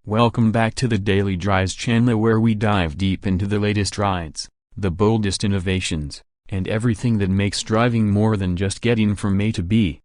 Welcome back to the Daily Drives channel where we dive deep into the latest rides, the boldest innovations, and everything that makes driving more than just getting from A to B.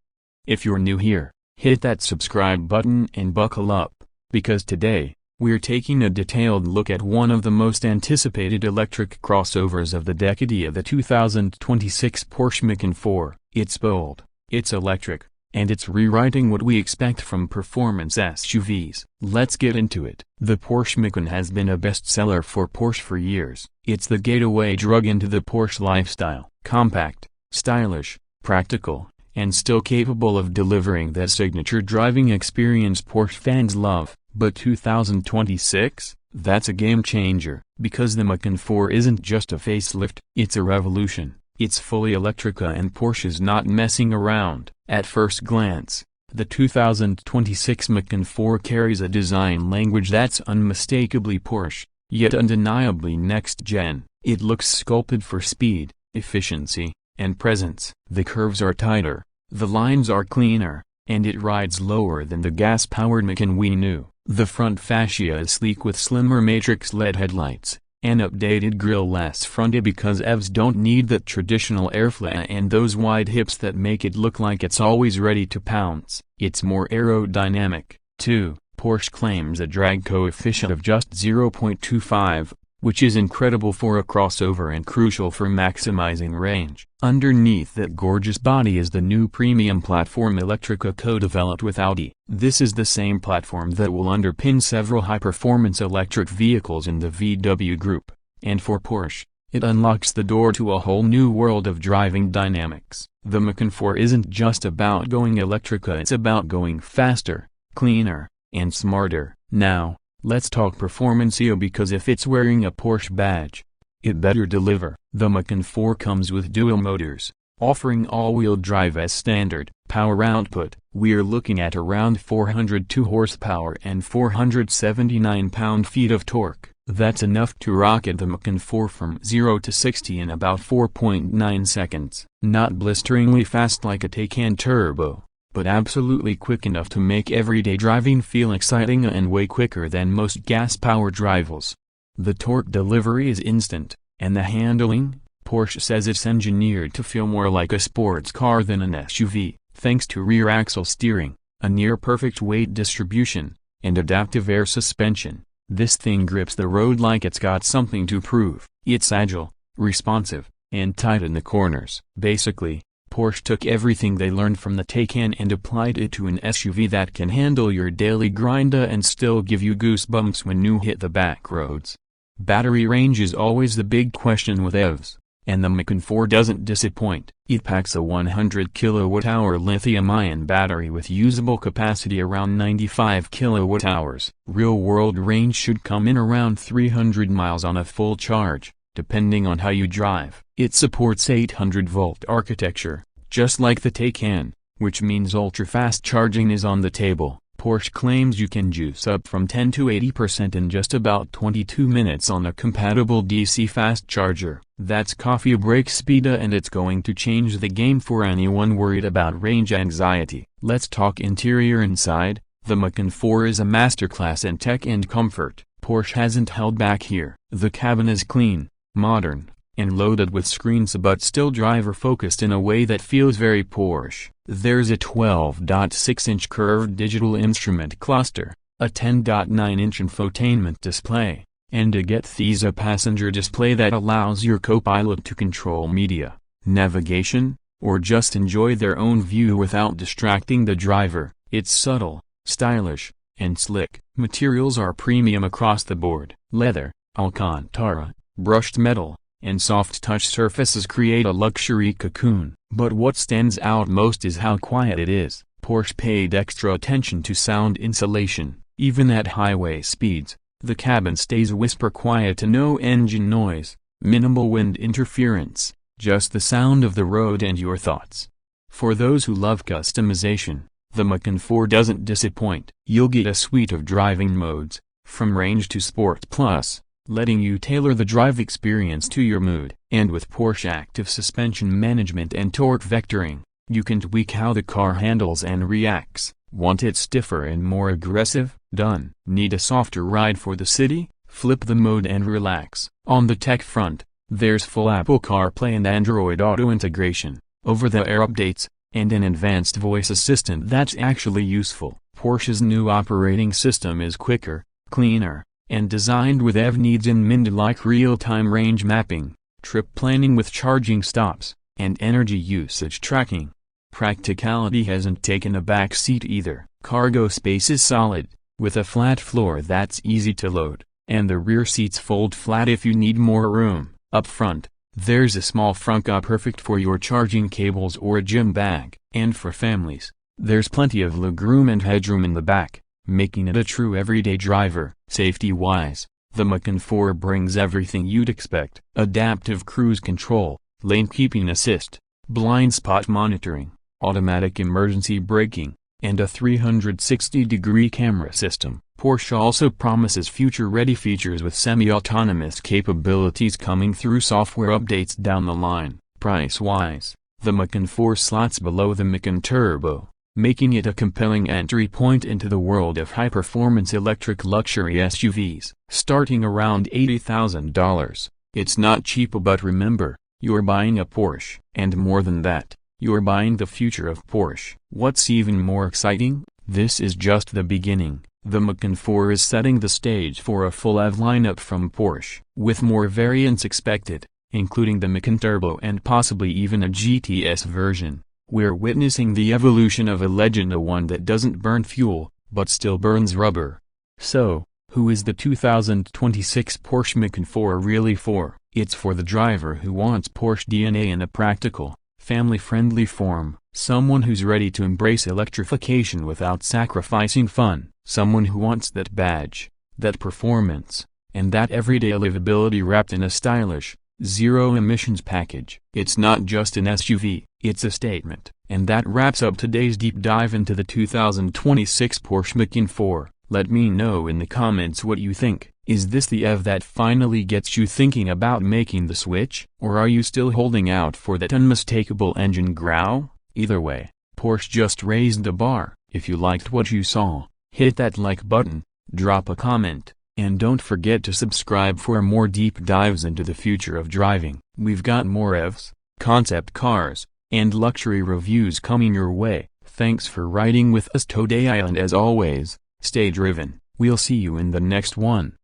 If you're new here, hit that subscribe button and buckle up, because today, we're taking a detailed look at one of the most anticipated electric crossovers of the decade, the 2026 Porsche Macan 4. It's bold, it's electric, and it's rewriting what we expect from performance SUVs. Let's get into it. The Porsche Macan has been a bestseller for Porsche for years. It's the gateway drug into the Porsche lifestyle. Compact, stylish, practical, and still capable of delivering that signature driving experience Porsche fans love. But 2026? That's a game changer, because the Macan 4 isn't just a facelift, it's a revolution. It's fully electric and Porsche's not messing around. At first glance, the 2026 Macan 4 carries a design language that's unmistakably Porsche, yet undeniably next-gen. It looks sculpted for speed, efficiency, and presence. The curves are tighter, the lines are cleaner, and it rides lower than the gas-powered Macan we knew. The front fascia is sleek with slimmer matrix LED headlights, an updated grille less fronty because EVs don't need that traditional airflow and those wide hips that make it look like it's always ready to pounce. It's more aerodynamic, too. Porsche claims a drag coefficient of just 0.25, which is incredible for a crossover and crucial for maximizing range. Underneath that gorgeous body is the new premium platform Electrica co-developed with Audi. This is the same platform that will underpin several high-performance electric vehicles in the VW group, and for Porsche, it unlocks the door to a whole new world of driving dynamics. The Macan 4 isn't just about going Electrica, it's about going faster, cleaner, and smarter. Now, let's talk performance here, because if it's wearing a Porsche badge, it better deliver. The Macan 4 comes with dual motors, offering all-wheel drive as standard. Power output, we're looking at around 402 horsepower and 479 pound-feet of torque. That's enough to rocket the Macan 4 from 0 to 60 in about 4.9 seconds. Not blisteringly fast like a Taycan Turbo, but absolutely quick enough to make everyday driving feel exciting and way quicker than most gas-powered rivals. The torque delivery is instant, and the handling, Porsche says it's engineered to feel more like a sports car than an SUV, thanks to rear axle steering, a near-perfect weight distribution, and adaptive air suspension. This thing grips the road like it's got something to prove. It's agile, responsive, and tight in the corners. Basically, Porsche took everything they learned from the Taycan and applied it to an SUV that can handle your daily grind and still give you goosebumps when you hit the back roads. Battery range is always the big question with EVs, and the Macan 4 doesn't disappoint. It packs a 100 kWh lithium-ion battery with usable capacity around 95 kWh. Real-world range should come in around 300 miles on a full charge, depending on how you drive. It supports 800-volt architecture, just like the Taycan, which means ultra-fast charging is on the table. Porsche claims you can juice up from 10 to 80% in just about 22 minutes on a compatible DC fast charger. That's coffee break speed, and it's going to change the game for anyone worried about range anxiety. Let's talk interior inside. The Macan 4 is a masterclass in tech and comfort. Porsche hasn't held back here. The cabin is clean, modern, and loaded with screens, but still driver-focused in a way that feels very Porsche. There's a 12.6-inch curved digital instrument cluster, a 10.9-inch infotainment display, and a Get These a passenger display that allows your co-pilot to control media, navigation, or just enjoy their own view without distracting the driver. It's subtle, stylish, and slick. Materials are premium across the board. Leather, Alcantara, brushed metal, and soft touch surfaces create a luxury cocoon. But what stands out most is how quiet it is. Porsche paid extra attention to sound insulation. Even at highway speeds, the cabin stays whisper quiet, to no engine noise, minimal wind interference, just the sound of the road and your thoughts. For those who love customization, the Macan 4 doesn't disappoint. You'll get a suite of driving modes, from range to Sport Plus, letting you tailor the drive experience to your mood. And with Porsche active suspension management and torque vectoring, you can tweak how the car handles and reacts. Want it stiffer and more aggressive? Done. Need a softer ride for the city? Flip the mode and relax. On the tech front, there's full Apple CarPlay and Android Auto integration, over-the-air updates, and an advanced voice assistant that's actually useful. Porsche's new operating system is quicker, cleaner, and designed with EV needs in mind like real-time range mapping, trip planning with charging stops, and energy usage tracking. Practicality hasn't taken a back seat either. Cargo space is solid, with a flat floor that's easy to load, and the rear seats fold flat if you need more room. Up front, there's a small frunk perfect for your charging cables or a gym bag. And for families, there's plenty of legroom and headroom in the back, making it a true everyday driver. Safety-wise, the Macan 4 brings everything you'd expect. Adaptive cruise control, lane keeping assist, blind spot monitoring, automatic emergency braking, and a 360-degree camera system. Porsche also promises future-ready features with semi-autonomous capabilities coming through software updates down the line. Price-wise, the Macan 4 slots below the Macan Turbo, making it a compelling entry point into the world of high-performance electric luxury SUVs. Starting around $80,000, it's not cheap, but remember, you're buying a Porsche. And more than that, you're buying the future of Porsche. What's even more exciting? This is just the beginning. The Macan 4 is setting the stage for a full EV lineup from Porsche, with more variants expected, including the Macan Turbo and possibly even a GTS version. We're witnessing the evolution of a legend, one that doesn't burn fuel, but still burns rubber. So, who is the 2026 Porsche Macan 4 really for? It's for the driver who wants Porsche DNA in a practical, family-friendly form, someone who's ready to embrace electrification without sacrificing fun, someone who wants that badge, that performance, and that everyday livability wrapped in a stylish, zero-emissions package. It's not just an SUV, it's a statement. And that wraps up today's deep dive into the 2026 Porsche Macan 4. Let me know in the comments what you think. Is this the EV that finally gets you thinking about making the switch? Or are you still holding out for that unmistakable engine growl? Either way, Porsche just raised the bar. If you liked what you saw, hit that like button, drop a comment, and don't forget to subscribe for more deep dives into the future of driving. We've got more EVs, concept cars, and luxury reviews coming your way. Thanks for riding with us today, and as always, stay driven. We'll see you in the next one.